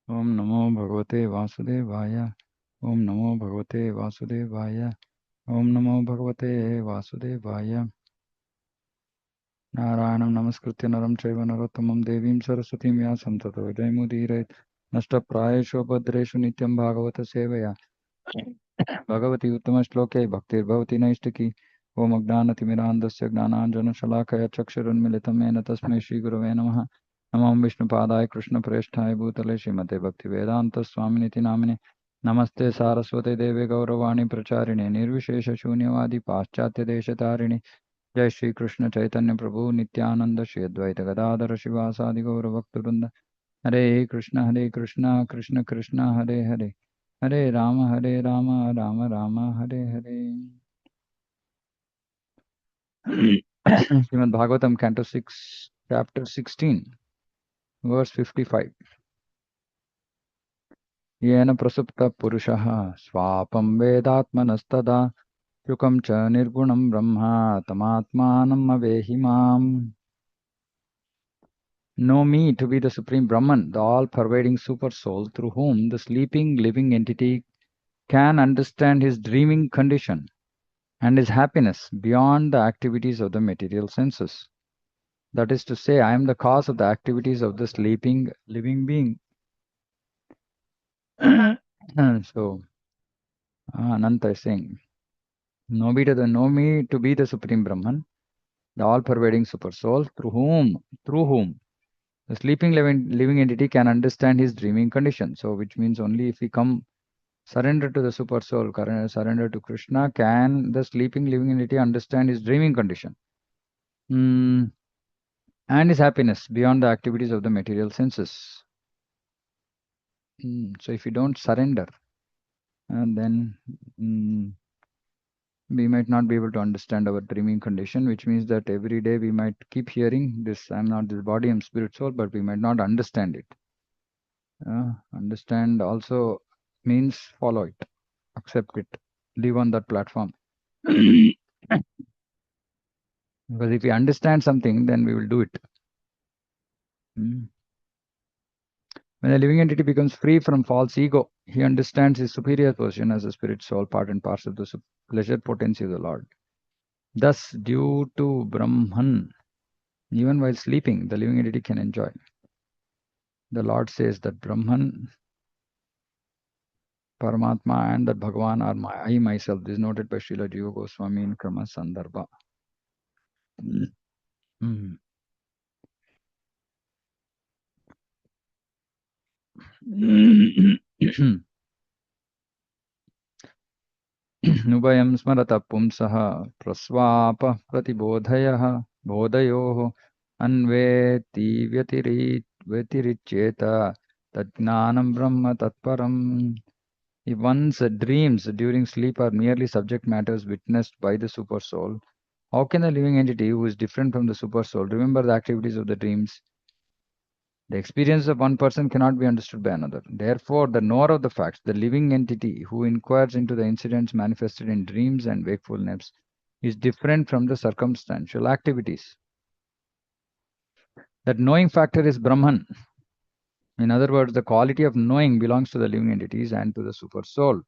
ओम नमो भगवते वासुदेवाय। ओम नमो भगवते वासुदेवाय। ओम नमो भगवते वासुदेवाय। नारायणं नमस्कृत्य नरं चैव नरोत्तमं देवीं सरस्वतीं व्यासं ततो जयमुदीरयेत्। नष्टप्रायेषु भद्रेषु नित्यं भागवत सेवया भगवती उत्तमश्लोके भक्तिर्भवति नैष्टिकी। ॐ अज्ञानतिमिरान्धस्य ज्ञानाञ्जनशलाकया चक्षुरुन्मिलितं येन तस्मै श्रीगुरवे नमः। नमो विष्णुपादाय कृष्णप्रेष्ठाय भूतले श्रीमते भक्तिवेदान्तस्वामिनिति नामिने। नमस्ते सारस्वते देवे गौरवाणी प्रचारिणे निर्विशेषशून्यवादी पाश्चात्यदेशतारिणे। जय श्री कृष्ण चैतन्य प्रभु नित्यानंद श्री अद्वैत गदाधर शिवासादि गौरभक्तवृंद। Hare Krishna Krishna Krishna Hare Hare, Hare Rama Rama Rama Hare Hare. Shrimad Bhagavatam canto 6 chapter 16 verse 55। येन प्रसुप्त पुरुषः स्वापं वेदात्मनस्तदा शुकं च निर्गुणं ब्रह्मा तमात्मानम् अवेहि माम्। Know me to be the Supreme Brahman, the all-pervading Super Soul, through whom the sleeping living entity can understand his dreaming condition and his happiness beyond the activities of the material senses. That is to say, I am the cause of the activities of the sleeping living being. So, Ananta is saying, know me to be the Supreme Brahman, the all-pervading Super Soul, through whom the sleeping living entity can understand his dreaming condition. So, which means only if we come surrender to the super soul, surrender to Krishna, can the sleeping living entity understand his dreaming condition and his happiness beyond the activities of the material senses. So if we don't surrender, then we might not be able to understand our dreaming condition, which means that every day we might keep hearing this, I'm not this body, I'm spirit soul, but we might not understand it. Understand also means follow it, accept it, live on that platform. Because if we understand something, then we will do it. When a living entity becomes free from false ego, he understands his superior position as a spirit soul, part and parcel of the pleasure potency of the Lord. Thus, due to Brahman, even while sleeping, the living entity can enjoy. The Lord says that Brahman, Paramatma, and that Bhagavan are I myself. This is noted by Srila Jiva Goswami in Krama Sandarbha. उभयं स्मरतः पुंसः प्रस्वापः प्रतिबोधयः बोधयोः अन्वेति व्यतिरिच्येत तज्ज्ञानं ब्रह्म तत्परम्. If one's dreams during sleep are merely subject matters witnessed by the super soul, how can the living entity who is different from the super soul remember the activities of the dreams? The experience of one person cannot be understood by another. Therefore, the knower of the facts, the living entity who inquires into the incidents manifested in dreams and wakefulness, is different from the circumstantial activities. That knowing factor is Brahman. In other words, the quality of knowing belongs to the living entities and to the super soul.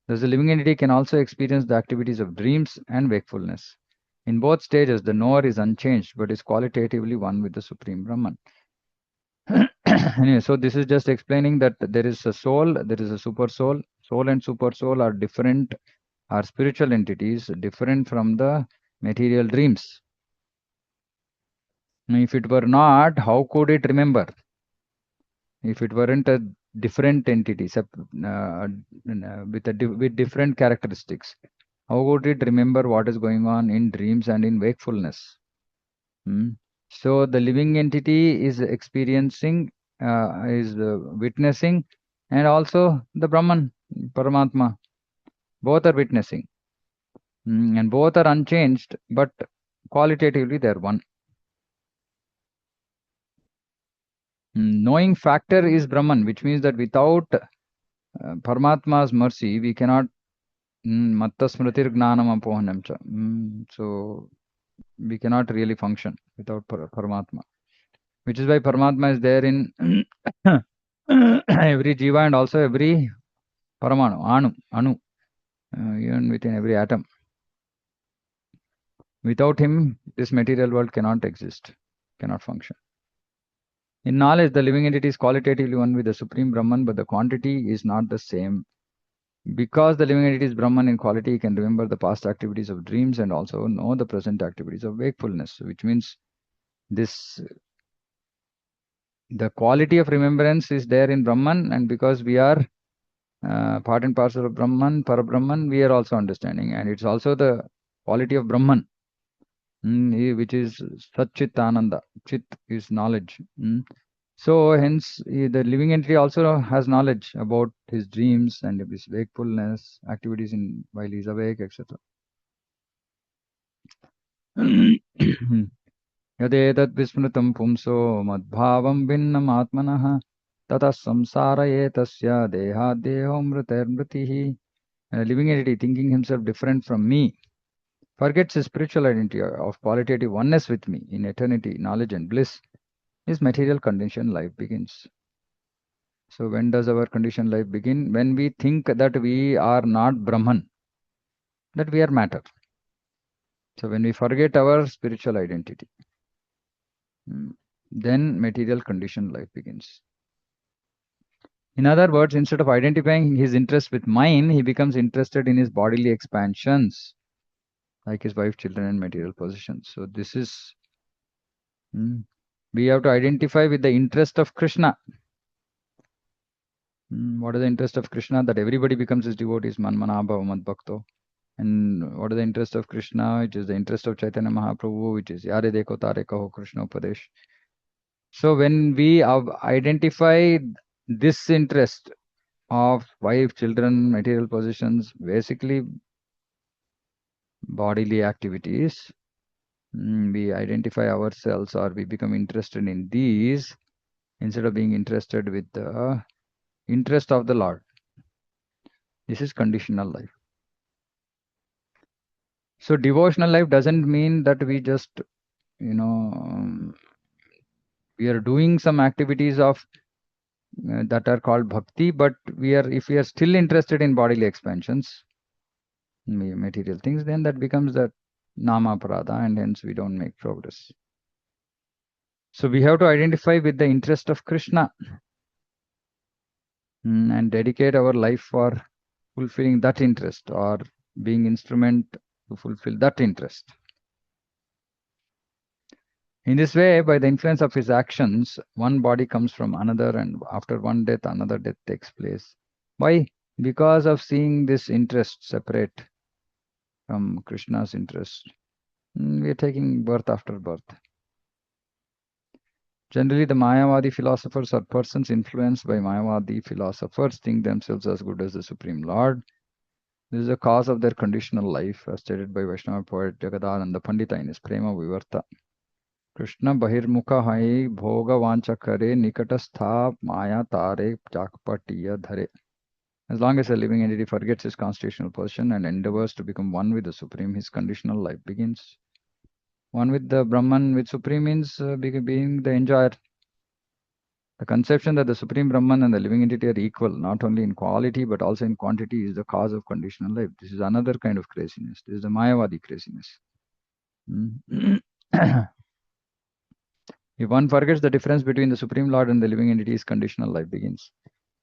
Thus, the living entity can also experience the activities of dreams and wakefulness. In both stages, the knower is unchanged but is qualitatively one with the Supreme Brahman. Anyway, so this is just explaining that there is a soul, there is a super soul. Soul and super soul are different, are spiritual entities, different from the material dreams. If it were not, how could it remember? If it weren't a different entity with different characteristics, how would it remember what is going on in dreams and in wakefulness? So the living entity is experiencing, is witnessing, and also the Brahman, Paramatma, both are witnessing. And both are unchanged, but qualitatively they are one. Knowing factor is Brahman, which means that without Paramatma's mercy, we cannot matta smritir gnanam apohanam cha. So we cannot really function without Paramatma. Which is why Paramatma is there in every jiva and also every paramanu, anu, even within every atom. Without him, this material world cannot exist, cannot function. In knowledge, the living entity is qualitatively one with the Supreme Brahman, but the quantity is not the same. Because the living entity is Brahman in quality, he can remember the past activities of dreams and also know the present activities of wakefulness, which means this the quality of remembrance is there in Brahman, and because we are part and parcel of Brahman, Parabrahman, we are also understanding, and it's also the quality of Brahman, which is Satchit Ananda. Chit is knowledge. So hence the living entity also has knowledge about his dreams and his wakefulness, activities in while he is awake, etc. यदेतद् विस्मृतं पुंसो मद्भावं भिन्नम् आत्मनः ततः संसारये तस्य देहादेहो मृतिर्मृतिः. A living entity thinking himself different from me forgets his spiritual identity of qualitative oneness with me in eternity, knowledge and bliss. His material conditioned life begins. So when does our conditioned life begin? When we think that we are not Brahman, that we are matter. So when we forget our spiritual identity, then material conditioned life begins. In other words, instead of identifying his interest with mine, he becomes interested in his bodily expansions, like his wife, children, and material possessions. So this is, we have to identify with the interest of Krishna. What is the interest of Krishna? That everybody becomes his devotees, Manmanabhava Madbhakto. And what is the interest of Krishna? Which is the interest of Chaitanya Mahaprabhu, which is Yare Deko Tare Kaho Krishna Upadesh. So when we identify this interest of wife, children, material possessions, basically bodily activities, we identify ourselves or we become interested in these instead of being interested with the interest of the Lord. This is conditional life. So devotional life doesn't mean that we just, we are doing some activities of that are called bhakti, but if we are still interested in bodily expansions, material things, then that becomes that nama parada, and hence we don't make progress. So we have to identify with the interest of Krishna and dedicate our life for fulfilling that interest or being instrument to fulfill that interest. In this way, by the influence of his actions, one body comes from another, and after one death, another death takes place. Why? Because of seeing this interest separate from Krishna's interest. We are taking birth after birth. Generally, the Mayavadi philosophers or persons influenced by Mayavadi philosophers think themselves as good as the Supreme Lord. This is the cause of their conditional life, as stated by Vaishnava poet Jagadananda Pandita in his Prema Vivarta. Krishna Bahirmukha Hai Bhoga Vanchakare Nikatastha Maya Tare Chakpatiya Dhare. As long as a living entity forgets his constitutional position and endeavors to become one with the Supreme, his conditional life begins. One with the Brahman, with Supreme means being the enjoyer. The conception that the Supreme Brahman and the living entity are equal, not only in quality but also in quantity, is the cause of conditional life. This is another kind of craziness. This is the Mayavadi craziness. If one forgets the difference between the Supreme Lord and the living entities, conditional life begins.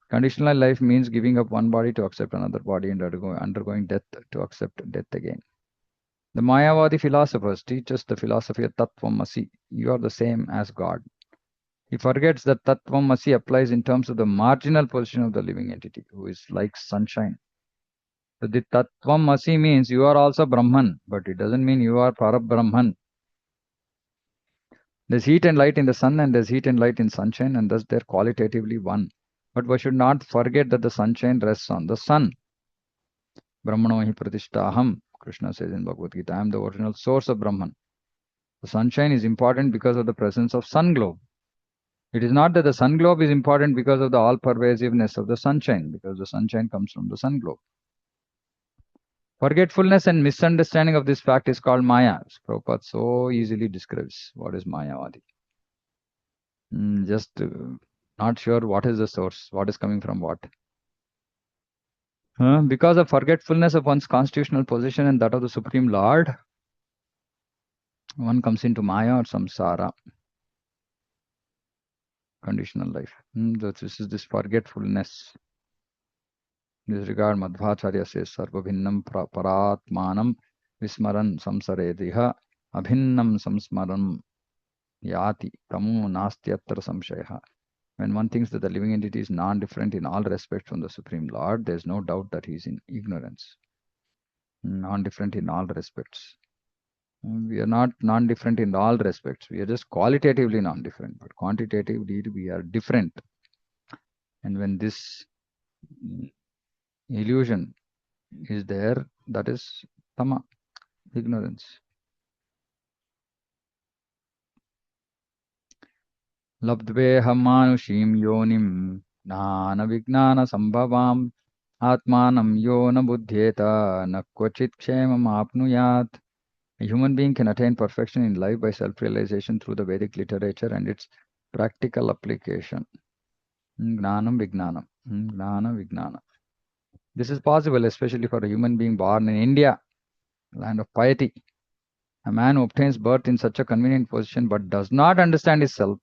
Conditional life means giving up one body to accept another body and undergoing death to accept death again. The Mayavadi philosophers teach us the philosophy of Tattvamasi. You are the same as God. He forgets that Tattvamasi applies in terms of the marginal position of the living entity, who is like sunshine. So the Tattvamasi means you are also Brahman, but it doesn't mean you are Parabrahman. There's heat and light in the sun, and there's heat and light in sunshine, and thus they're qualitatively one. But we should not forget that the sunshine rests on the sun. Brahmano hi pratishtaham, Krishna says in Bhagavad Gita, I am the original source of Brahman. The sunshine is important because of the presence of sun globe. It is not that the sun globe is important because of the all-pervasiveness of the sunshine, because the sunshine comes from the sun globe. Forgetfulness and misunderstanding of this fact is called Maya. Prabhupada so easily describes what is Mayavadi. Just not sure what is the source, what is coming from what. Because of forgetfulness of one's constitutional position and that of the Supreme Lord, one comes into Maya or samsara, conditional life. This is this forgetfulness. In this regard, Madhvacharya says, Sarvabhinnam paratmanam vismaran samsarediha abhinnam samsmaram yati tamu nastyatra samshaya. When one thinks that the living entity is non-different in all respects from the Supreme Lord, there is no doubt that he is in ignorance. Non-different in all respects. We are not non-different in all respects. We are just qualitatively non-different, but quantitatively we are different. And when this illusion is there, that is tama, ignorance. Labdveham manushim yonim nana vignana sambhavam atmanam yona buddhyeta nakvachit kshemam apnuyat. A human being can attain perfection in life by self-realization through the Vedic literature and its practical application. Gnanam Vignanam. Gnana Vignana. This is possible especially for a human being born in India, land of piety. A man who obtains birth in such a convenient position but does not understand his self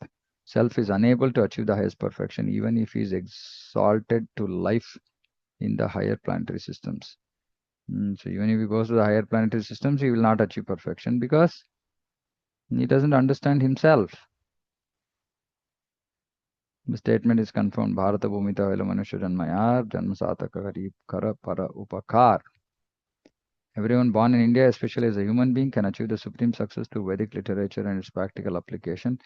is unable to achieve the highest perfection even if he is exalted to life in the higher planetary systems. So even if he goes to the higher planetary systems, he will not achieve perfection because he doesn't understand himself. The statement is confirmed. Bharata Bhumita Vela Manusha Janmayar Janmasataka Harip Kara Para Upakar. Everyone born in India, especially as a human being, can achieve the supreme success through Vedic literature and its practical application.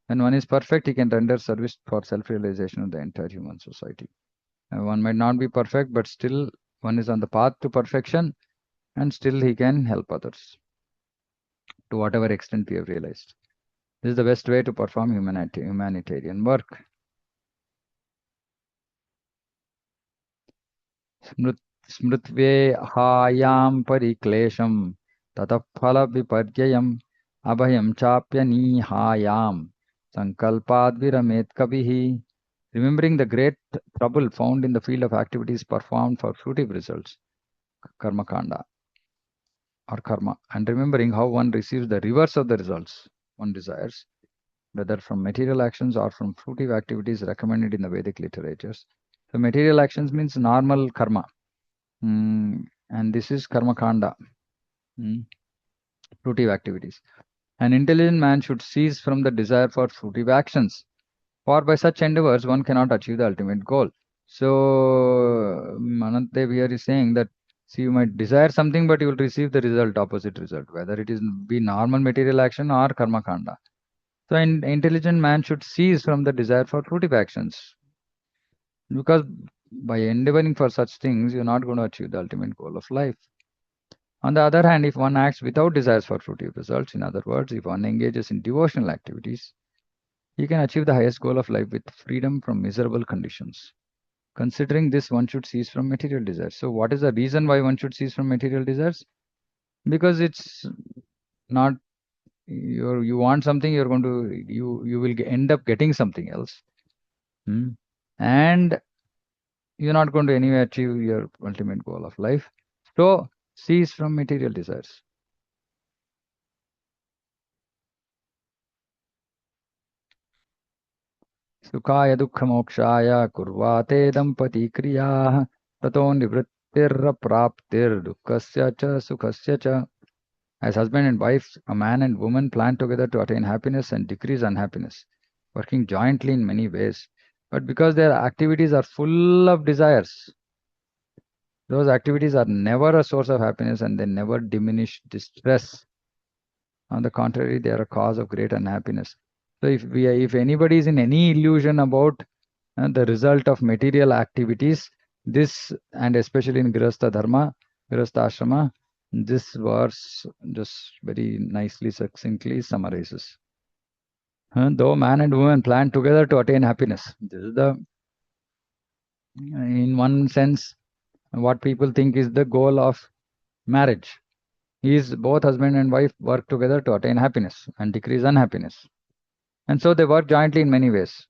When one is perfect, he can render service for self-realization of the entire human society. One might not be perfect, but still one is on the path to perfection and still he can help others to whatever extent we have realized. This is the best way to perform humanitarian work. Smritvehaayam pariklesham tatah phala viparyayam abhayam chapyanihayam sankalpad viramet kavihi. Remembering the great trouble found in the field of activities performed for fruitive results, karma kanda or karma, and remembering how one receives the reverse of the results one desires, whether from material actions or from fruitive activities recommended in the Vedic literatures. So material actions means normal karma. And this is karma kanda, fruitive activities. An intelligent man should cease from the desire for fruitive actions, for by such endeavors one cannot achieve the ultimate goal. So Anantev here is saying that, see, you might desire something, but you will receive the result, opposite result, whether it is be normal material action or karma kanda. So an intelligent man should cease from the desire for fruitive actions, because by endeavoring for such things, you're not going to achieve the ultimate goal of life. On the other hand, if one acts without desires for fruitive results, in other words, if one engages in devotional activities, he can achieve the highest goal of life with freedom from miserable conditions. Considering this, one should cease from material desires. So what is the reason why one should cease from material desires? Because it's not, you want something, you're going to, you will end up getting something else. And you're not going to anyway achieve your ultimate goal of life. So cease from material desires. Sukaya dukkhamokshaya kurvate dampati kriyaah tato nivrittirra praptir dukkasya cha sukhasya cha. As husband and wife, a man and woman plan together to attain happiness and decrease unhappiness, working jointly in many ways. But because their activities are full of desires, those activities are never a source of happiness and they never diminish distress. On the contrary, they are a cause of great unhappiness. So if anybody is in any illusion about the result of material activities, this, and especially in Grihastha Dharma, Grihastha Ashrama, this verse just very nicely, succinctly summarizes. Though man and woman plan together to attain happiness, this is the, in one sense, what people think is the goal of marriage. Is both husband and wife work together to attain happiness and decrease unhappiness. And so they work jointly in many ways.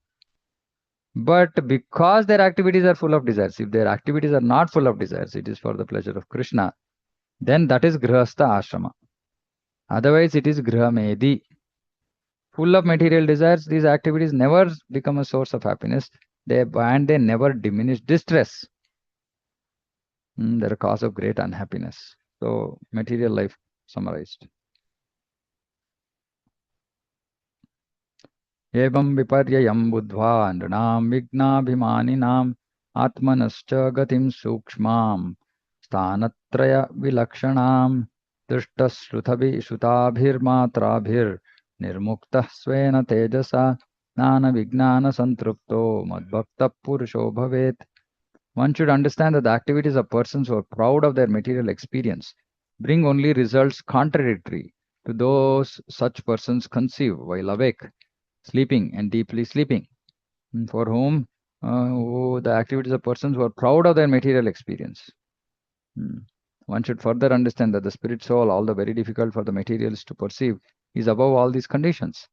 But because their activities are full of desires, if their activities are not full of desires, it is for the pleasure of Krishna, then that is grihastha ashrama. Otherwise, it is grihamedi. Full of material desires, these activities never become a source of happiness. They never diminish distress. They're a cause of great unhappiness. So, material life summarized. एवं विपर्ययं बुद्ध्वा नृणां विघ्नाभिमानिनाम् आत्मनश्च गतिं सूक्ष्मां स्थानत्रयविलक्षणां दृष्टश्रुतभिश्रुताभिर्मात्राभिर्निर्मुक्तः स्वेन तेजसा ज्ञानविज्ञानसन्तृप्तो मद्भक्तः पुरुषो भवेत्. One should understand that the activities of persons who are proud of their material experience bring only results contradictory to those such persons conceive while awake, sleeping, and deeply sleeping. For whom the activities of persons who are proud of their material experience. One should further understand that the spirit soul, although very difficult for the materials to perceive, is above all these conditions.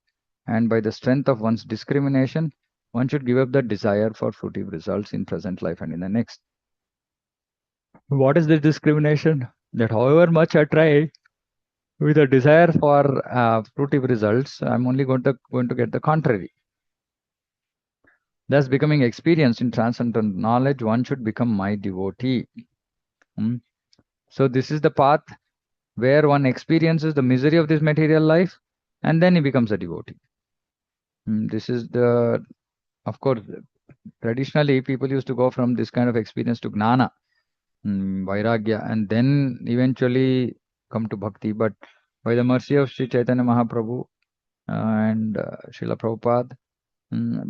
And by the strength of one's discrimination, one should give up the desire for fruitive results in present life and in the next. What is this discrimination? That however much I try with a desire for fruitive results, I'm only going to get the contrary. Thus, becoming experienced in transcendental knowledge, one should become my devotee. So this is the path where one experiences the misery of this material life, and then he becomes a devotee. This is the, of course, traditionally people used to go from this kind of experience to gnana, vairagya, and then eventually come to bhakti. But by the mercy of Sri Chaitanya Mahaprabhu and Srila Prabhupada,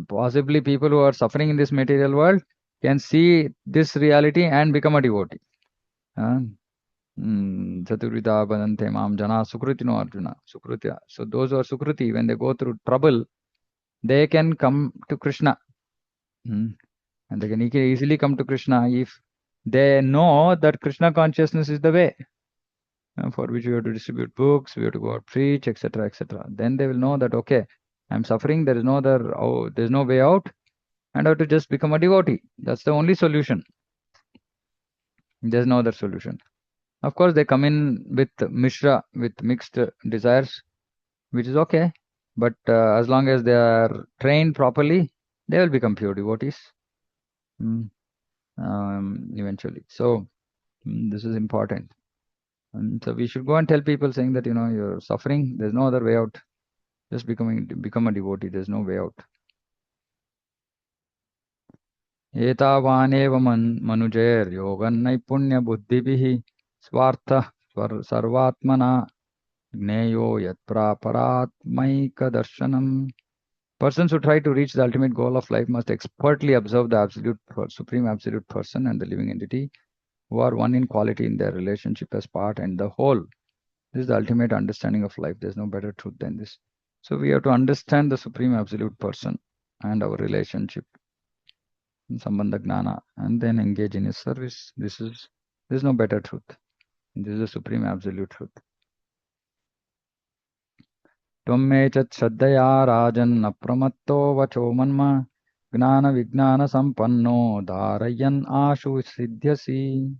possibly people who are suffering in this material world can see this reality and become a devotee. Chaturvida Badante Mam Jana Sukrutino Arjuna. Sukrutya. So those who are Sukruti, when they go through trouble, they can come to Krishna. And they can easily come to Krishna if they know that Krishna consciousness is the way. For which we have to distribute books, we have to go out preach, etc., etc. Then they will know that, okay, I'm suffering, there is no there's no way out, and I have to just become a devotee. That's the only solution. There's no other solution. Of course, they come in with mishra, with mixed desires, which is okay. But as long as they are trained properly, they will become pure devotees eventually. So this is important. And so we should go and tell people saying that, you're suffering, there's no other way out. Just become a devotee, there's no way out. एतावानेव मनुजैर्योगन्नैपुण्यबुद्धिभिः स्वार्थः सर्वात्मना ज्ञेयो यत्प्रापरात्मैकदर्शनम्. Persons who try to reach the ultimate goal of life must expertly observe the supreme absolute person and the living entity, who are one in quality in their relationship as part and the whole. This is the ultimate understanding of life. There's no better truth than this. So we have to understand the supreme absolute person and our relationship, Sambandha Gnana, and then engage in his service. There's no better truth. This is the supreme absolute truth. Tvamme chat shraddhaya rajan apramatto vacho manma gnana vignana sampanno dharayan ashu siddhyasi.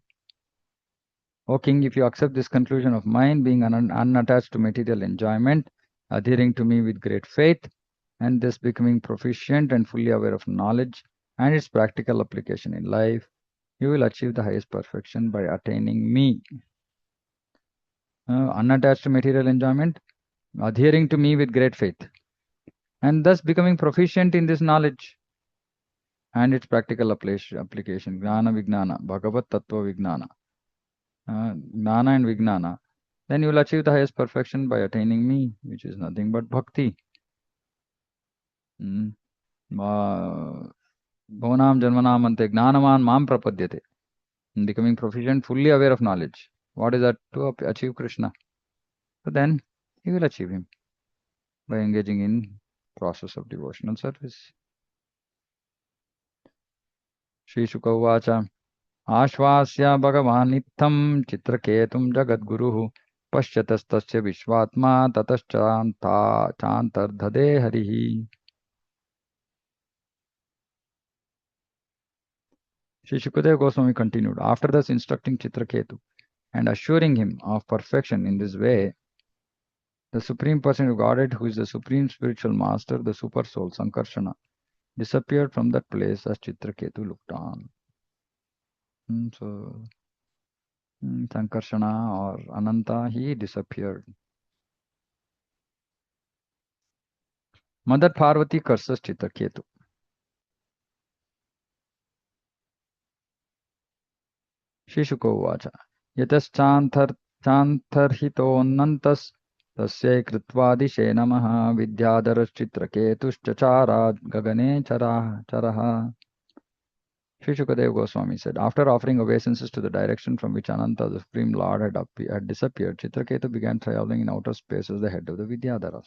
O king, if you accept this conclusion of mine, being unattached to material enjoyment, adhering to me with great faith, and thus becoming proficient and fully aware of knowledge and its practical application in life, you will achieve the highest perfection by attaining me. Unattached to material enjoyment, adhering to me with great faith, and thus becoming proficient in this knowledge and its practical application. Gnana Vignana, Bhagavat Tattva Vignana. Gnana and Vignana. Then you will achieve the highest perfection by attaining me, which is nothing but bhakti. Bhavanam Janmanam Ante Gnanaman Mam Prapadyate. Becoming proficient, fully aware of knowledge. What is that? To achieve Krishna. So then he will achieve him by engaging in process of devotional service. Shri Shuka Uvacha Ashvasya Bhagavanitham Citraketum Jagadguruhu Pashyatastasya Vishvatma Tataschanta Chantardhade Harihi. Sri Shukadeva Goswami continued, after thus instructing Chitraketu and assuring him of perfection in this way, the Supreme Person of Godhead, who is the Supreme Spiritual Master, the Super Soul, Sankarsana, disappeared from that place as Chitraketu looked on. Sankarsana or Ananta, he disappeared. Mother Parvati curses Chitraketu. Shishuko Uvacha. Yataschantarhitonnantas tasye kritvadishe namaha vidyadharaschitraketuschachara gagane charaha. Sri Shukadeva Goswami said, after offering obeisances to the direction from which Ananta, the Supreme Lord, had disappeared, Chitraketu began traveling in outer space as the head of the Vidyadharas.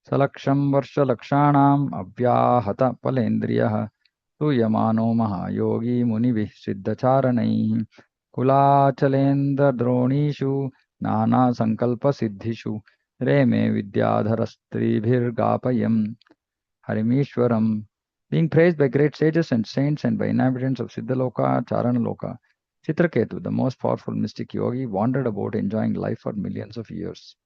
Salaksham Varsha Lakshanam Abhyahata Palendriyah Tuyamano Mahayogi Munivi Siddhacharanai Kulachalendra Dronishu Nana Sankalpa Siddhishu Reme Vidyadharastribhirgapayam Harimishwaram. Being praised by great sages and saints and by inhabitants of Siddhaloka, Charanaloka, Chitraketu, the most powerful mystic yogi, wandered about enjoying life for millions of years.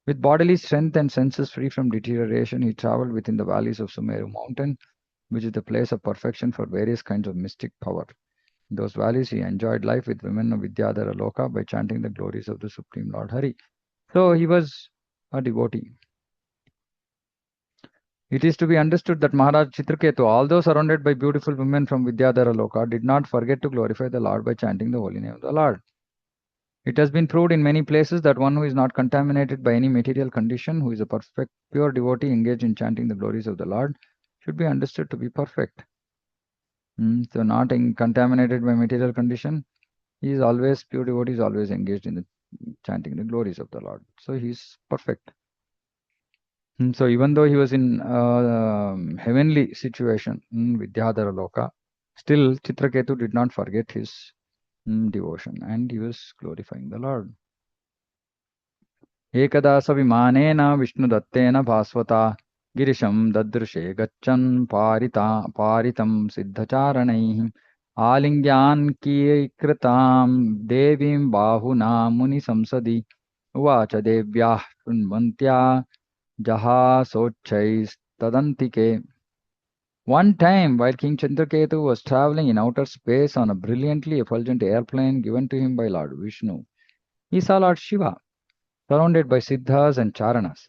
With bodily strength and senses free from deterioration, he traveled within the valleys of Sumeru mountain, which is the place of perfection for various kinds of mystic power. In those valleys, he enjoyed life with women of Vidyadhara Loka by chanting the glories of the Supreme Lord Hari. So he was a devotee. It is to be understood that Maharaj Chitraketu, although surrounded by beautiful women from Vidyadhara Loka, did not forget to glorify the Lord by chanting the holy name of the Lord. It has been proved in many places that one who is not contaminated by any material condition, who is a perfect, pure devotee engaged in chanting the glories of the Lord, should be understood to be perfect. So not contaminated by material condition, he is always, pure devotee is always engaged in the chanting the glories of the Lord. So he is perfect. So even though he was in heavenly situation in Vidyadhara Loka, still Chitraketu did not forget his devotion and he was glorifying the Lord. Ekada savimanena Vishnudattena Bhaswata Girisham Dadrishe Gachan Paritam Siddhacharanaihi Alingyan Kritam Devim Bahuna Muni Samsadi Uvacha Devyah Punvantya Jaha Sochais Tadantike. One time, while King Chandraketu was traveling in outer space on a brilliantly effulgent airplane given to him by Lord Vishnu, he saw Lord Shiva surrounded by Siddhas and Charanas.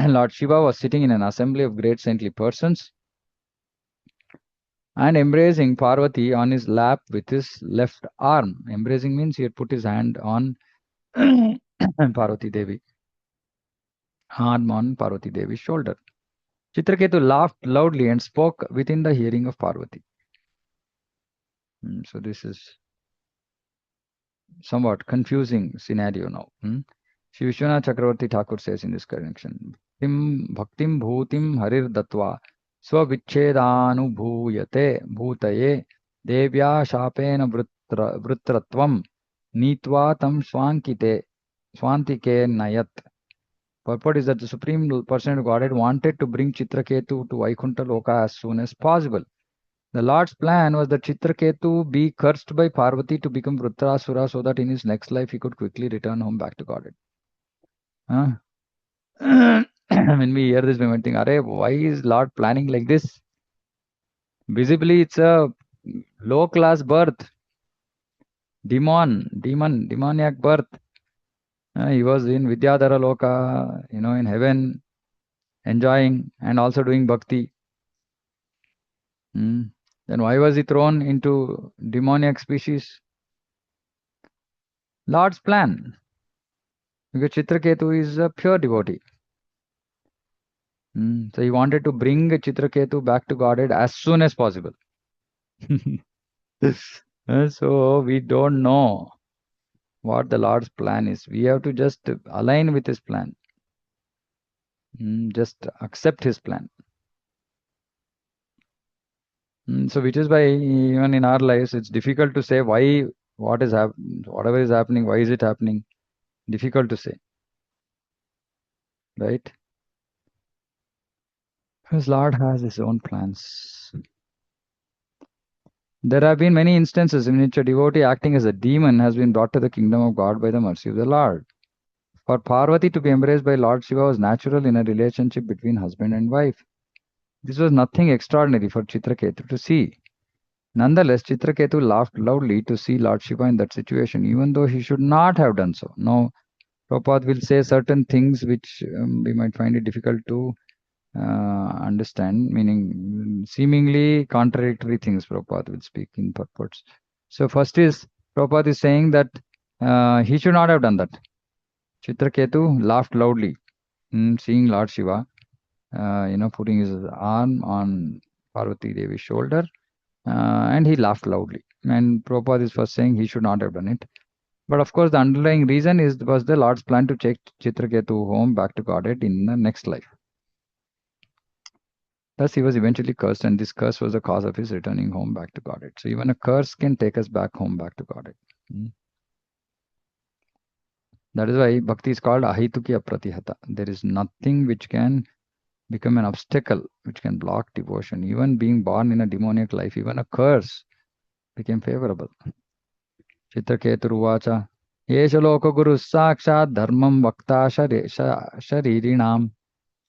Lord Shiva was sitting in an assembly of great saintly persons and embracing Parvati on his lap with his left arm. Embracing means he had put his hand on Parvati Devi, arm on Parvati Devi's shoulder. Chitraketu laughed loudly and spoke within the hearing of Parvati. So this is somewhat confusing scenario now. Shri Vishwanath Chakravarti Thakur says in this connection, Bhaktim Bhutim Harir Datva Swavichedanu Bhutaye Devya Shapena Vrutratvam Nitva Tam Swantike Nayat. Purport is that the Supreme Person of Godhead wanted to bring Chitraketu to Vaikuntha Loka as soon as possible. The Lord's plan was that Chitraketu be cursed by Parvati to become Vrutrasura so that in his next life he could quickly return home back to Godhead. When we hear this, we might think, Arey, why is Lord planning like this? Visibly, it's a low-class birth. Demoniac birth. He was in Vidyadhara Loka, in heaven, enjoying and also doing bhakti. Then why was he thrown into demoniac species? Lord's plan. Because Chitraketu is a pure devotee. So he wanted to bring Chitraketu back to Godhead as soon as possible. So we don't know what the Lord's plan is. We have to just align with his plan. Just accept his plan. So which is why even in our lives, it's difficult to say why, whatever is happening, why is it happening? Difficult to say. Right? Because Lord has his own plans. There have been many instances in which a devotee acting as a demon has been brought to the kingdom of God by the mercy of the Lord. For Parvati to be embraced by Lord Shiva was natural in a relationship between husband and wife. This was nothing extraordinary for Citraketu to see. Nonetheless, Citraketu laughed loudly to see Lord Shiva in that situation, even though he should not have done so. Now, Prabhupada will say certain things which we might find it difficult to understand, meaning seemingly contradictory things Prabhupada will speak in purports. So, first is Prabhupada is saying that he should not have done that. Citraketu laughed loudly, seeing Lord Shiva, putting his arm on Parvati Devi's shoulder, and he laughed loudly. And Prabhupada is first saying he should not have done it. But of course, the underlying reason was the Lord's plan to take Citraketu home back to Godhead in the next life. Thus, he was eventually cursed, and this curse was the cause of his returning home back to Godhead. So, even a curse can take us back home back to Godhead. That is why bhakti is called ahituki apratihata. There is nothing which can become an obstacle, which can block devotion. Even being born in a demoniac life, even a curse became favorable. Citraketuruvacha Yesha lokaguru sakshat dharmam vakta sharirinam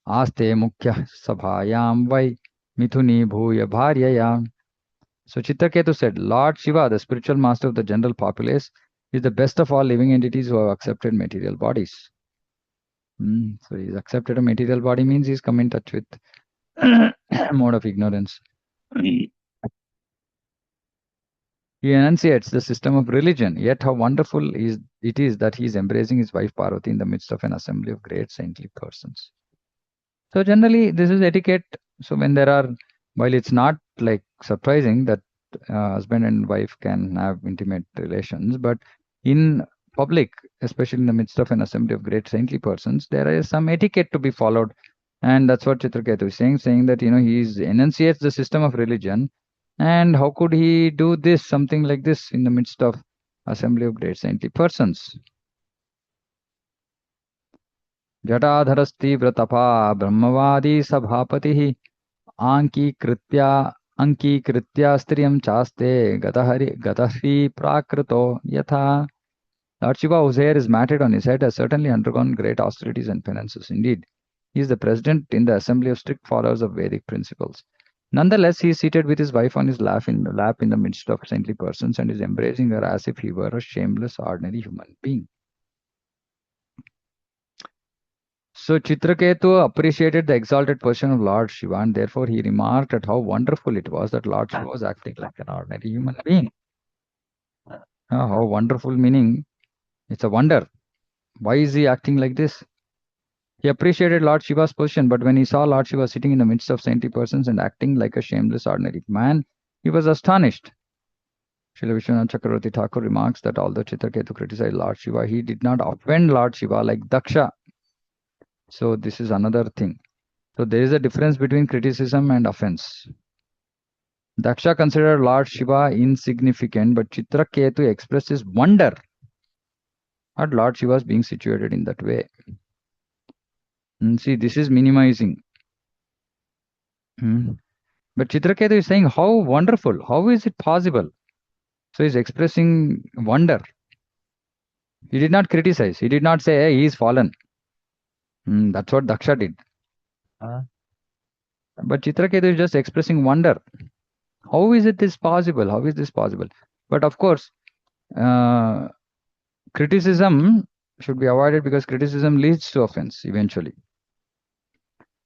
aste mukhya sabhayam vai mithuni bhuya bharyayam. So Citraketu said, Lord Shiva, the spiritual master of the general populace, is the best of all living entities who have accepted material bodies. So he's accepted a material body means he's come in touch with mode of ignorance. He enunciates the system of religion, yet how wonderful it is that he is embracing his wife Parvati in the midst of an assembly of great saintly persons. So generally, this is etiquette. So when there are, while it's not like surprising that husband and wife can have intimate relations, but in public, especially in the midst of an assembly of great saintly persons, there is some etiquette to be followed. And that's what Citraketu is saying that, he enunciates the system of religion. And how could he do this, something like this, in the midst of assembly of great saintly persons? जटाधरस्तीव्रतपा ब्रह्मवादी सभापतिः अंकीकृत्या स्त्रियं चास्ते गतहरि प्राकृतो यथा. Lord Shiva, whose hair is matted on his head, has certainly undergone great austerities and penances. Indeed, he is the president in the assembly of strict followers of Vedic principles. Nonetheless, he is seated with his wife on his lap in the midst of saintly persons and is embracing her as if he were a shameless, ordinary human being. So Citraketu appreciated the exalted position of Lord Shiva, and therefore he remarked at how wonderful it was that Lord Shiva was acting like an ordinary human being. How wonderful, meaning it's a wonder. Why is he acting like this? He appreciated Lord Shiva's position, but when he saw Lord Shiva sitting in the midst of saintly persons and acting like a shameless, ordinary man, he was astonished. Srila Vishwanath Chakravarti Thakur remarks that although Citraketu criticized Lord Shiva, he did not offend Lord Shiva like Daksha. So this is another thing. So there is a difference between criticism and offense. Daksha considered Lord Shiva insignificant, but Citraketu expressed his wonder at Lord Shiva's being situated in that way. And see, this is minimizing. But Citraketu is saying, how wonderful, how is it possible? So he's expressing wonder. He did not criticize. He did not say, hey, he's fallen. That's what Daksha did. But Citraketu is just expressing wonder. How is this possible? How is this possible? But of course, criticism should be avoided because criticism leads to offense eventually.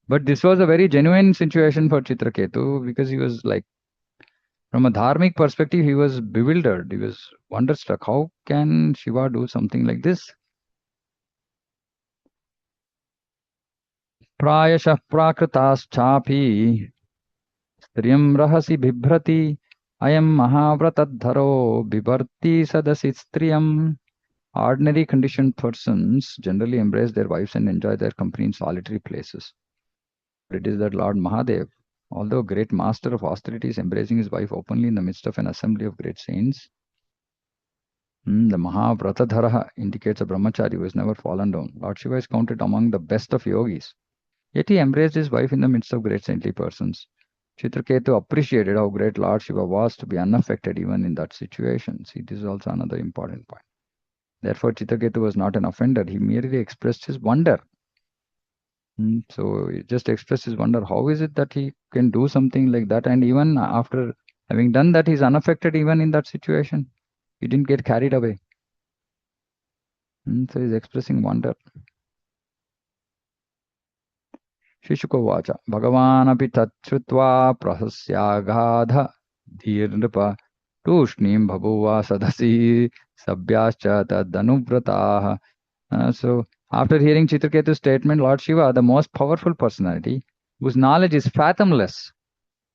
But this was a very genuine situation for Citraketu because he was like, from a dharmic perspective, he was bewildered. He was wonderstruck. How can Shiva do something like this? Prayashah prakrtaschapi striyam rahasi bibhrati ayam mahavratadharo bibarti sadasi striyam. Ordinary conditioned persons generally embrace their wives and enjoy their company in solitary places. It is that Lord Mahadev, although great master of austerity, is embracing his wife openly in the midst of an assembly of great saints. The Mahavratadhara indicates a brahmachari who has never fallen down. Lord Shiva is counted among the best of yogis. Yet he embraced his wife in the midst of great saintly persons. Citraketu appreciated how great Lord Shiva was to be unaffected even in that situation. See, this is also another important point. Therefore, Citraketu was not an offender. He merely expressed his wonder. So he just expressed his wonder. How is it that he can do something like that? And even after having done that, he's unaffected even in that situation. He didn't get carried away. So he's expressing wonder. शिशुकोवाच भगवानपि तच्छ्रुत्वा प्रहस्यागाध धीर्नृप तूष्णीं बभूव सदसि सभ्याश्च तदनुव्रताः. So after hearing Chitraketu's statement, Lord Shiva, the most powerful personality, whose knowledge is fathomless,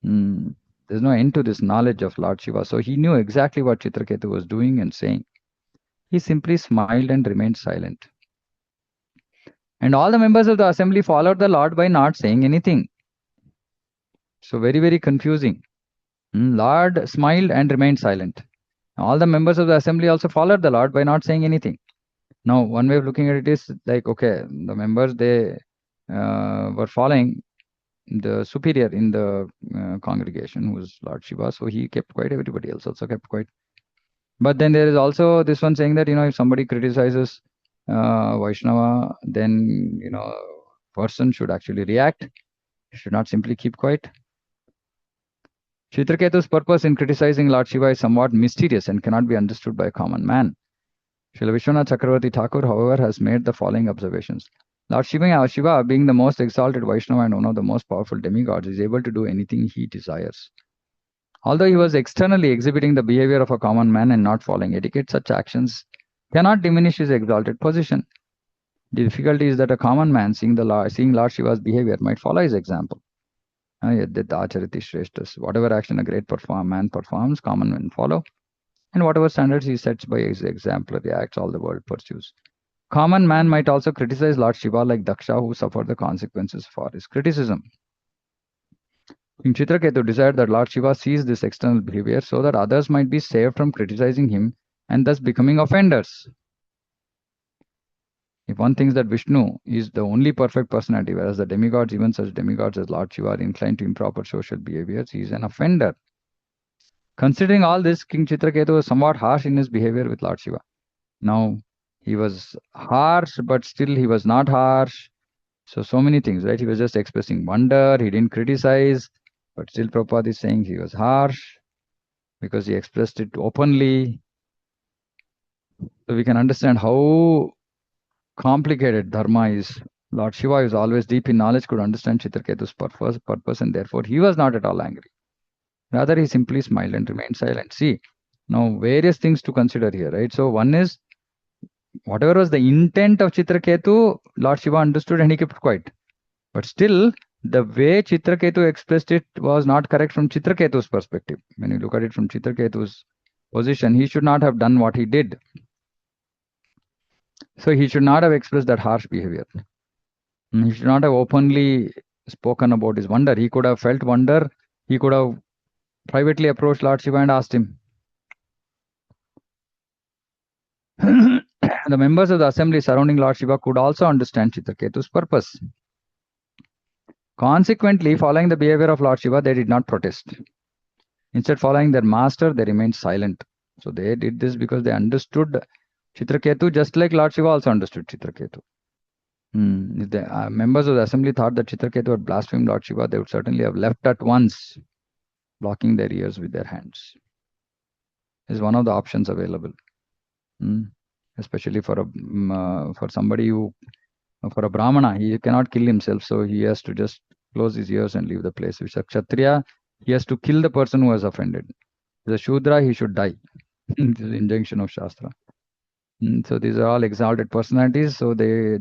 there's no end to this knowledge of Lord Shiva. So he knew exactly what Chitraketu was doing and saying. He simply smiled and remained silent. And all the members of the assembly followed the Lord by not saying anything. So very, very confusing. Lord smiled and remained silent. All the members of the assembly also followed the Lord by not saying anything. Now, one way of looking at it is like, okay, the members, they were following the superior in the congregation, who was Lord Shiva. So he kept quiet. Everybody else also kept quiet. But then there is also this one saying that, if somebody criticizes Vaishnava, then, person should actually react. Should not simply keep quiet. Chitraketu's purpose in criticizing Lord Shiva is somewhat mysterious and cannot be understood by a common man. Srila Vishwanath Chakravarti Thakur, however, has made the following observations. Lord Shiva, being the most exalted Vaishnava and one of the most powerful demigods, is able to do anything he desires. Although he was externally exhibiting the behavior of a common man and not following etiquette, such actions cannot diminish his exalted position. The difficulty is that a common man, seeing Lord Shiva's behavior, might follow his example. Whatever action a great man performs, common men follow. And whatever standards he sets by his exemplary acts, all the world pursues. Common man might also criticize Lord Shiva like Daksha, who suffered the consequences for his criticism. King Chitraketu desired that Lord Shiva sees this external behavior so that others might be saved from criticizing him and thus becoming offenders. If one thinks that Vishnu is the only perfect personality, whereas the demigods, even such demigods as Lord Shiva, are inclined to improper social behaviors, he is an offender. Considering all this, King Chitraketu was somewhat harsh in his behavior with Lord Shiva. Now, he was harsh, but still he was not harsh. So many things, right? He was just expressing wonder. He didn't criticize, but still Prabhupada is saying he was harsh because he expressed it openly. So we can understand how complicated dharma is. Lord Shiva is always deep in knowledge, could understand Chitraketu's purpose, and therefore he was not at all angry. Rather, he simply smiled and remained silent. See, now various things to consider here, right? So one is, whatever was the intent of Chitraketu, Lord Shiva understood and he kept quiet. But still, the way Chitraketu expressed it was not correct from Chitraketu's perspective. When you look at it from Chitraketu's position, he should not have done what he did. So he should not have expressed that harsh behavior. He should not have openly spoken about his wonder. He could have felt wonder. He could have privately approached Lord Shiva and asked him. The members of the assembly surrounding Lord Shiva could also understand Chitraketu's purpose. Consequently, following the behavior of Lord Shiva, they did not protest. Instead, following their master, they remained silent. So they did this because they understood Chitraketu just like Lord Shiva also understood Chitraketu. If the members of the assembly thought that Chitraketu had blasphemed Lord Shiva, they would certainly have left at once, blocking their ears with their hands. This is one of the options available. Especially for somebody who, for a Brahmana, he cannot kill himself, so he has to just close his ears and leave the place. If a Kshatriya, he has to kill the person who has offended. If a Shudra, he should die. This is the injunction of Shastra. So these are all exalted personalities, so they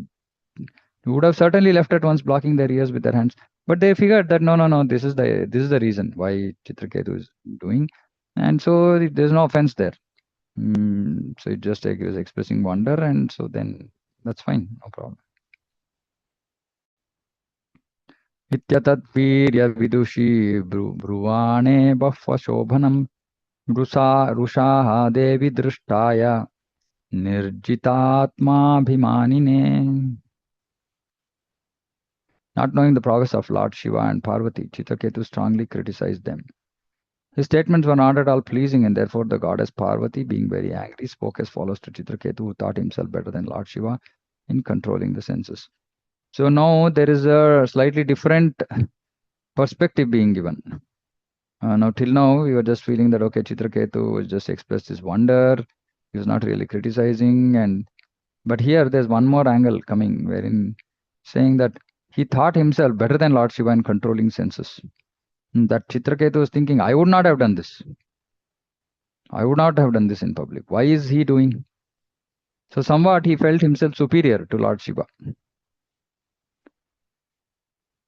would have certainly left at once, blocking their ears with their hands. But they figured that no, this is the reason why Chitraketu is doing, and so there's no offense there. So it just was expressing wonder, and so then that's fine, no problem. Ityatadvirya vidushi bruvane bhava shobhanam rushaha devi drushtaya nirjitatma bhimanine. Not knowing the prowess of Lord Shiva and Parvati, Citraketu strongly criticized them. His statements were not at all pleasing, and therefore the goddess Parvati, being very angry, spoke as follows to Citraketu, who thought himself better than Lord Shiva in controlling the senses. So now there is a slightly different perspective being given. Now, till now, we were just feeling that, okay, Citraketu was just expressed his wonder. He was not really criticizing. But here, there's one more angle coming, wherein saying that he thought himself better than Lord Shiva in controlling senses. That Citraketu was thinking, I would not have done this. I would not have done this in public. Why is he doing? So somewhat he felt himself superior to Lord Shiva.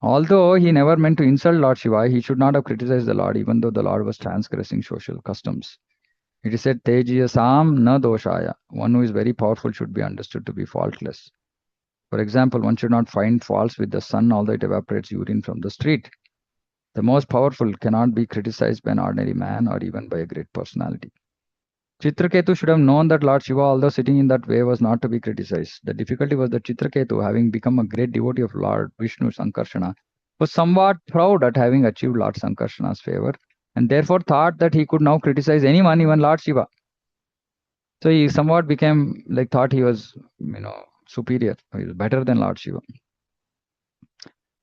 Although he never meant to insult Lord Shiva, he should not have criticized the Lord, even though the Lord was transgressing social customs. It is said, Tejiyasam na doshaya. One who is very powerful should be understood to be faultless. For example, one should not find faults with the sun, although it evaporates urine from the street. The most powerful cannot be criticized by an ordinary man or even by a great personality. Citraketu should have known that Lord Shiva, although sitting in that way, was not to be criticized. The difficulty was that Citraketu, having become a great devotee of Lord Vishnu Sankarshana, was somewhat proud at having achieved Lord Sankarshana's favor, and therefore thought that he could now criticize anyone, even Lord Shiva. So he somewhat became like thought he was, superior. He was better than Lord Shiva.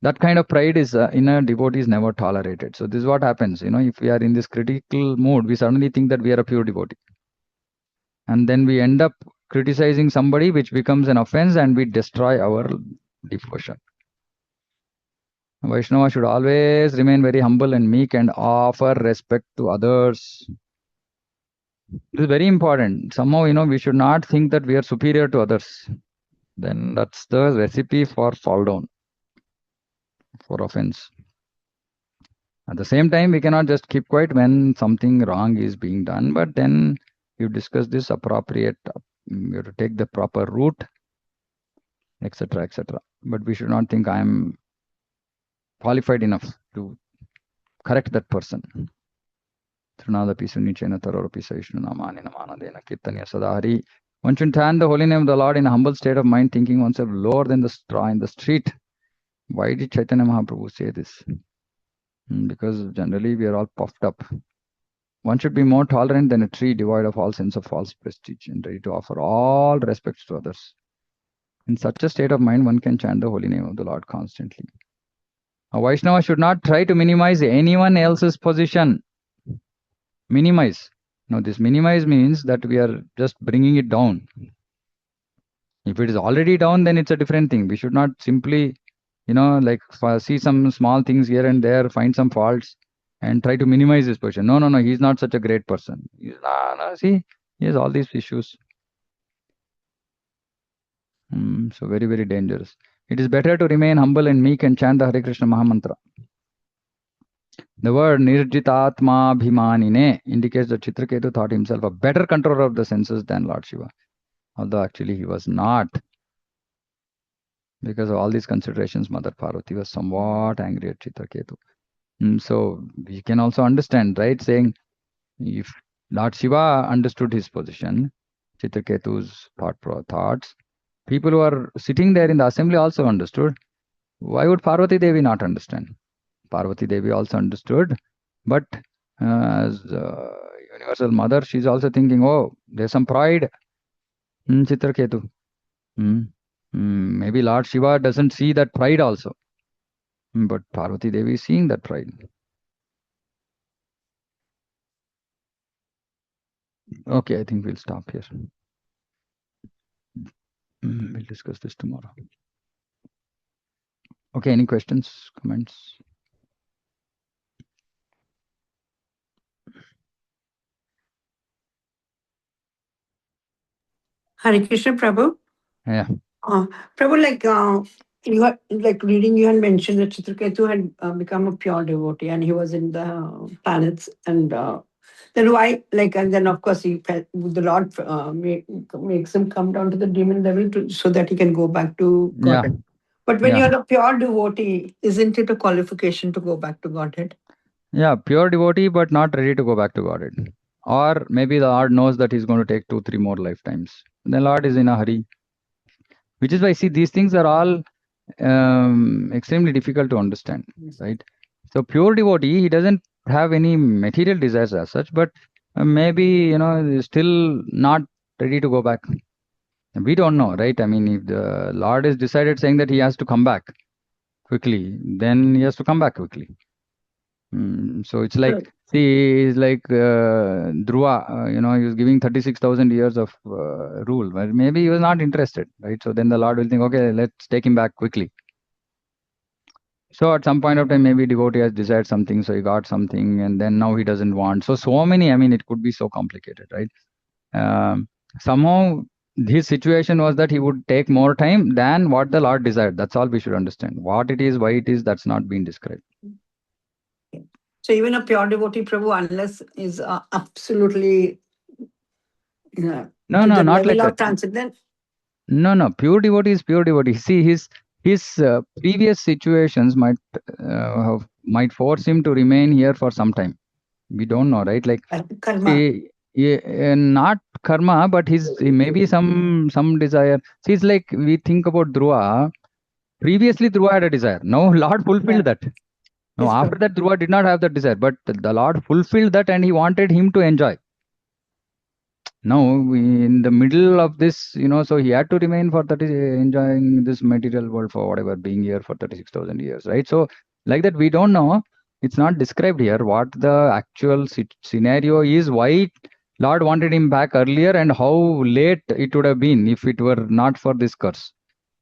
That kind of pride is in a devotee is never tolerated. So this is what happens. If we are in this critical mood, we suddenly think that we are a pure devotee. And then we end up criticizing somebody, which becomes an offense, and we destroy our devotion. Vaishnava should always remain very humble and meek and offer respect to others. This is very important. Somehow, we should not think that we are superior to others. Then that's the recipe for fall down, for offense. At the same time, we cannot just keep quiet when something wrong is being done, but then you discuss this appropriate, you have to take the proper route, etc., etc. But we should not think I am qualified enough to correct that person. One should chant the holy name of the Lord in a humble state of mind, thinking oneself lower than the straw in the street. Why did Chaitanya Mahaprabhu say this? Because generally we are all puffed up. One should be more tolerant than a tree, devoid of all sense of false prestige, and ready to offer all respects to others. In such a state of mind, one can chant the holy name of the Lord constantly. A Vaishnava should not try to minimize anyone else's position. Minimize. Now, this minimize means that we are just bringing it down. If it is already down, then it's a different thing. We should not simply, see some small things here and there, find some faults, and try to minimize his position. No, he's not such a great person. See, he has all these issues. So very, very dangerous. It is better to remain humble and meek and chant the Hare Krishna Mahamantra. The word Nirjitatma Bhimanine indicates that Citraketu thought himself a better controller of the senses than Lord Shiva. Although actually he was not. Because of all these considerations, Mother Parvati was somewhat angry at Citraketu. So we can also understand, right? Saying if Lord Shiva understood his position, Citraketu's thoughts, people who are sitting there in the assembly also understood. Why would Parvati Devi not understand? Parvati Devi also understood, but as universal mother, she's also thinking, oh, there's some pride in Citraketu. Maybe Lord Shiva doesn't see that pride also. But Parvati Devi is seeing that pride. Okay, I think we'll stop here. We'll discuss this tomorrow. Okay, any questions, comments? Hare Krishna, Prabhu. Yeah. Prabhu, you had reading, you had mentioned that Chitraketu had become a pure devotee and he was in the planets. And then why, and then of course he felt the Lord makes him come down to the demon level so that he can go back to Godhead. Yeah. But when you're a pure devotee, isn't it a qualification to go back to Godhead? Yeah, pure devotee, but not ready to go back to Godhead. Or maybe the Lord knows that he's going to take 2-3 more lifetimes. The Lord is in a hurry. Which is why, see, these things are all extremely difficult to understand, right? So pure devotee, he doesn't have any material desires as such, but maybe, he's still not ready to go back. We don't know, right? I mean, if the Lord is decided saying that he has to come back quickly, then he has to come back quickly. So it's like, see, it's like Dhruva, he was giving 36,000 years of rule, but maybe he was not interested, right? So then the Lord will think, okay, let's take him back quickly. So at some point of time, maybe devotee has desired something, so he got something, and then now he doesn't want. So many, I mean, it could be so complicated, right? Somehow his situation was that he would take more time than what the Lord desired. That's all we should understand. What it is, why it is, that's not being described. So even a pure devotee, Prabhu, unless is absolutely No, to no, the not like level that. of transcendence. No, no, pure devotee is pure devotee. See, his previous situations might force him to remain here for some time. We don't know, right? Like, Karma. see, not karma, but his maybe some desire. See, it's like we think about Dhruva. Previously, Dhruva had a desire. Now, Lord fulfilled Yeah. that. Now, Yes, after Prabhu. that, Dhruva did not have that desire, but the Lord fulfilled that, and he wanted him to enjoy. Now, in the middle of this, so he had to remain for 30, enjoying this material world for whatever, being here for 36,000 years, right? So, like that, we don't know. It's not described here what the actual scenario is, why Lord wanted him back earlier, and how late it would have been if it were not for this curse,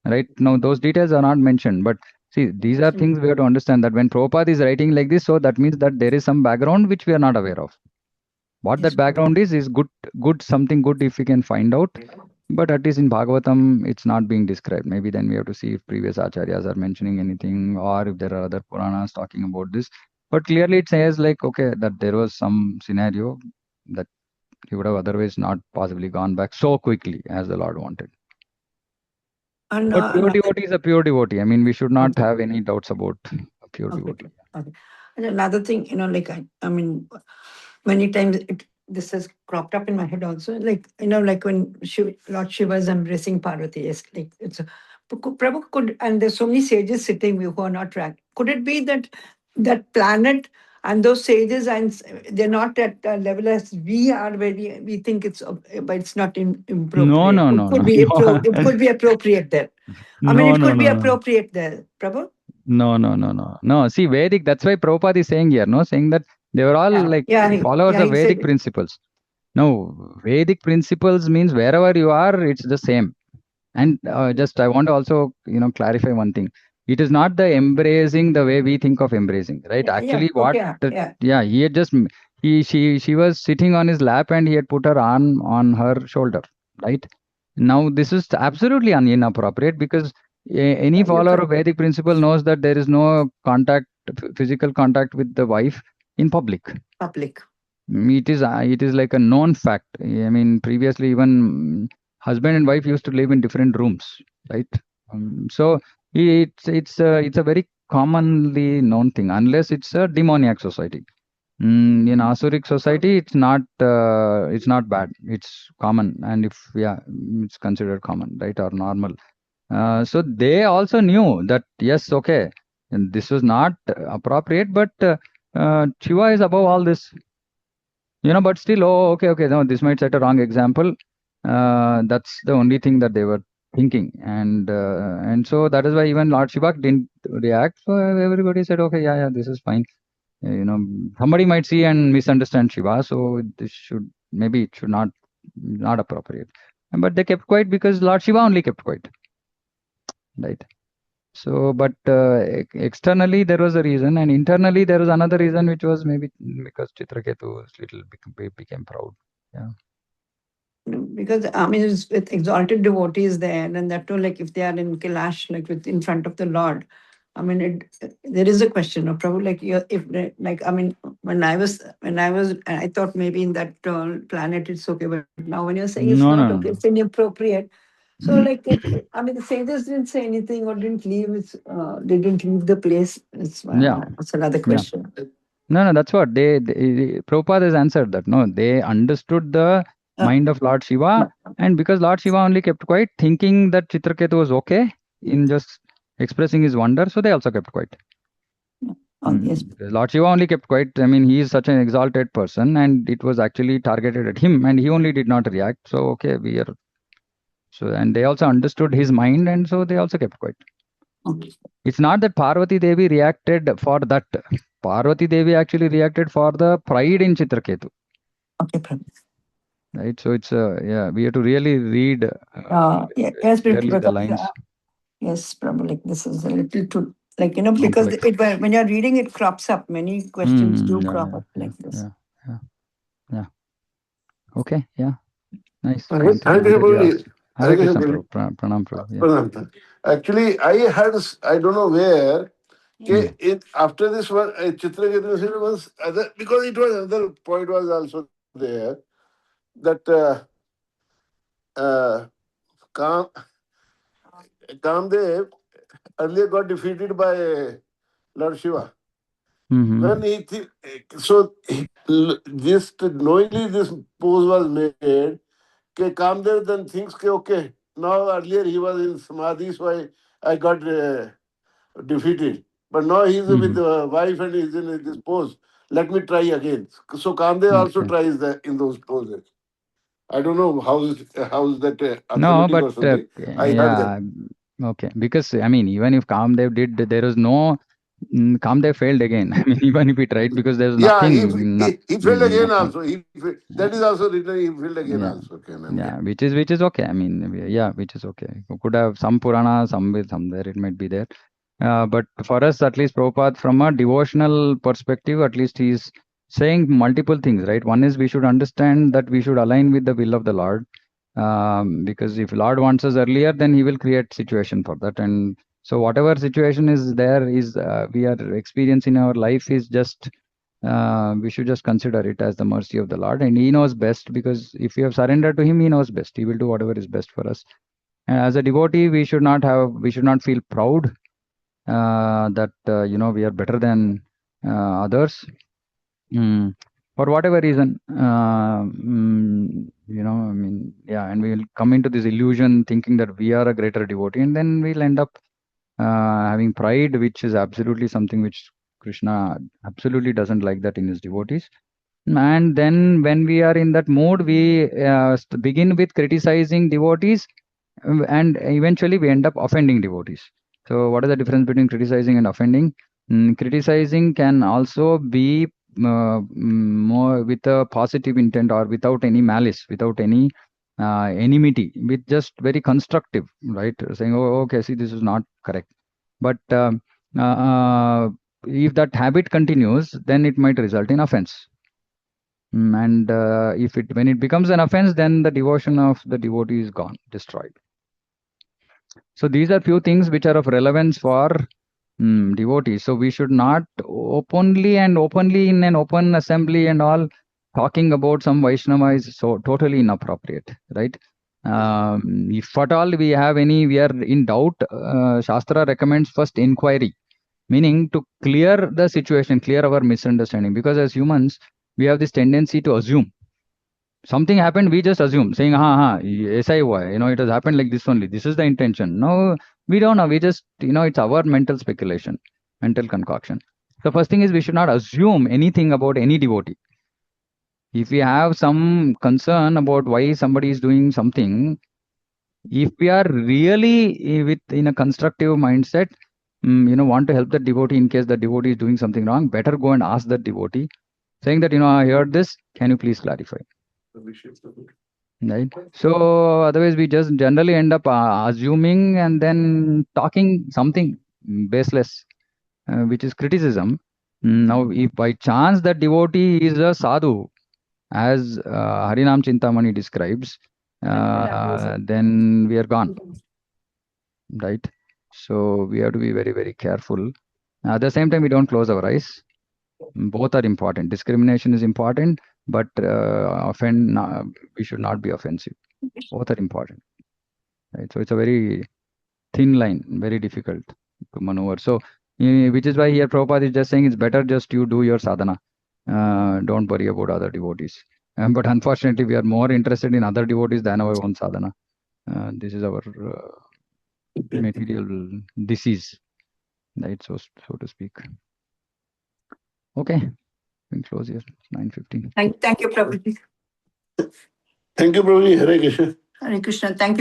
right? Now, those details are not mentioned, but see, these are things we have to understand that when Prabhupada is writing like this, so that means that there is some background which we are not aware of. What Yes, that Prabhu. background is good, something good if we can find out. But at least in Bhagavatam, it's not being described. Maybe then we have to see if previous acharyas are mentioning anything or if there are other Puranas talking about this. But clearly it says like, okay, that there was some scenario that he would have otherwise not possibly gone back so quickly as the Lord wanted. And But pure another. devotee is a pure devotee. I mean, we should not Okay. have any doubts about a pure Okay. devotee. Okay. And another thing, like I mean, many times this has cropped up in my head also. Like like when Lord Shiva is embracing Parvati, yes, like Prabhu could, and there's so many sages sitting who are not tracked. Could it be that that planet and those sages and they're not at a level as we are, where we think it's, but it's not No, inappropriate. no, It no, could no, be no, it could be appropriate there. I mean, no, it no, could be no, no. appropriate there, Prabhu. No, no, no, no. No, see, Vedic, that's why Prabhupada is saying here, no, saying that they were all Yeah, like yeah, followers yeah. of He Vedic said, principles. No, Vedic principles means wherever you are, it's the same. And just I want to also, clarify one thing. It is not the embracing the way we think of embracing, right? yeah, yeah, Actually, okay, yeah, yeah. yeah, he had just, she was sitting on his lap and he had put her arm on her shoulder, right? Now, this is absolutely inappropriate because any You're follower correct. of Vedic principle knows that there is no physical contact with the wife in public. Public. It is like a known fact. I mean, previously even husband and wife used to live in different rooms, right? So it's a very commonly known thing, unless it's a demoniac society. In Asuric society, it's not bad. It's common, and if yeah, it's considered common, right, or normal. So they also knew that yes, okay, and this was not appropriate, but Shiva is above all this. But still, oh, okay, okay, no, this might set a wrong example. That's the only thing that they were thinking, and so that is why even Lord Shiva didn't react. So everybody said, okay, yeah, yeah, this is fine. Somebody might see and misunderstand Shiva, so this should maybe it should not appropriate. But they kept quiet because Lord Shiva only kept quiet, right? So, but externally there was a reason, and internally there was another reason, which was maybe because Chitraketu little became proud. Yeah. Because I mean, it's with exalted devotees there, and that too, like if they are in Kailash, like in front of the Lord. I mean, there is a question of probably like if like I mean, when I was, I thought maybe in that planet it's okay, but now when you're saying it's No, not no, okay, no, it's inappropriate. So no. like, I mean, the sages didn't say anything or didn't leave. They didn't leave the place. Yeah, It's another yeah. question. No, no, that's what Prabhupada has answered that. No, they understood the Uh, mind of Lord Shiva, but and because Lord Shiva only kept quiet, thinking that Chitraketu was okay in just expressing his wonder, so they also kept quiet. Yes. Lord Shiva only kept quiet. I mean, he is such an exalted person, and it was actually targeted at him, and he only did not react. So, okay, we are. So, and they also understood his mind, and so they also kept quiet. Okay. It's not that Parvati Devi reacted for that. Parvati Devi actually reacted for the pride in Citraketu. Okay, Prabhu. Right. So it's yeah, we have to really read Yes, clearly the because lines. yes, Prabhu, like this is a little too, like, because Complex. when you're reading, it crops up. Many questions do Yeah, crop yeah, up yeah, like this. yeah, yeah, yeah. Okay, yeah, nice. Thank Answered. you, Answered. You Prabhuji. asked. Hare Thank you, Krishna, Prabhuji. Prabhu. Pranam, Prabhu. Yeah. Pranam. Actually, I don't know where, Hmm. after this one, Chitraketu was other, because it was another point was also there, that uh, Kam, Kamdev earlier got defeated by Lord Shiva. Mm-hmm. When this knowingly this pose was made, Kamdev then thinks, okay, now earlier he was in Samadhi, so I got defeated. But now he's with Mm-hmm. the wife and he's in this pose. Let me try again. So Kamdev also Okay. tries that in those poses. I don't know how is that No, authentic but or something. I heard that. yeah, okay. Because I mean, even if Kamdev did, there was no Kamdev failed again. I mean, even if he tried, because there was Yeah, nothing, he failed again nothing. also. That is also written. He failed again Yeah, also. Yeah. yeah, which is okay. I mean, yeah, which is okay. You could have some Purana, some with some there. It might be there. But for us, at least Prabhupada, from a devotional perspective, at least he's saying multiple things, right? One is we should understand that we should align with the will of the Lord, because if Lord wants us earlier, then He will create situation for that. And so whatever situation is there is we are experiencing in our life is just we should just consider it as the mercy of the Lord, and He knows best, because if we have surrendered to Him, He knows best. He will do whatever is best for us. And as a devotee, we should not feel proud that we are better than others, for whatever reason. I mean, yeah, and we will come into this illusion thinking that we are a greater devotee, and then we'll end up having pride, which is absolutely something which Krishna absolutely doesn't like that in his devotees. And then when we are in that mood, we begin with criticizing devotees, and eventually we end up offending devotees. So, what is the difference between criticizing and offending? Criticizing can also be more with a positive intent, or without any malice, without any enmity, with just very constructive, right? Saying, oh, okay, see, this is not correct. But uh, uh, if that habit continues, then it might result in offense. And if it when it becomes an offense, then the devotion of the devotee is gone, destroyed. So these are few things which are of relevance for devotees. So we should not openly in an open assembly and all talking about some Vaishnava is so totally inappropriate, right? If at all we are in doubt, Shastra recommends first inquiry, meaning to clear the situation, clear our misunderstanding. Because as humans, we have this tendency to assume something happened, we just assume, saying, ha, SI, it has happened like this only. This is the intention. No, we don't know. We just, it's our mental speculation, mental concoction. The first thing is we should not assume anything about any devotee. If we have some concern about why somebody is doing something, if we are really in a constructive mindset, want to help the devotee in case the devotee is doing something wrong, better go and ask the devotee, saying that, I heard this, can you please clarify? Right. So otherwise we just generally end up assuming and then talking something baseless, which is criticism. Now, if by chance the devotee is a sadhu, as Harinam Chintamani describes, then we are gone, right? So we have to be very, very careful. At the same time, we don't close our eyes. Both are important. Discrimination is important, but we should not be offensive. Both are important. Right? So it's a very thin line, very difficult to maneuver. So, which is why here Prabhupada is just saying it's better just you do your sadhana. Don't worry about other devotees. But unfortunately, we are more interested in other devotees than our own sadhana. This is our material disease, right? So to speak. Okay, we can close here. 9:15. Thank you, Prabhuji. Thank you, Prabhuji. Hare Krishna. Hare Krishna. Thank you.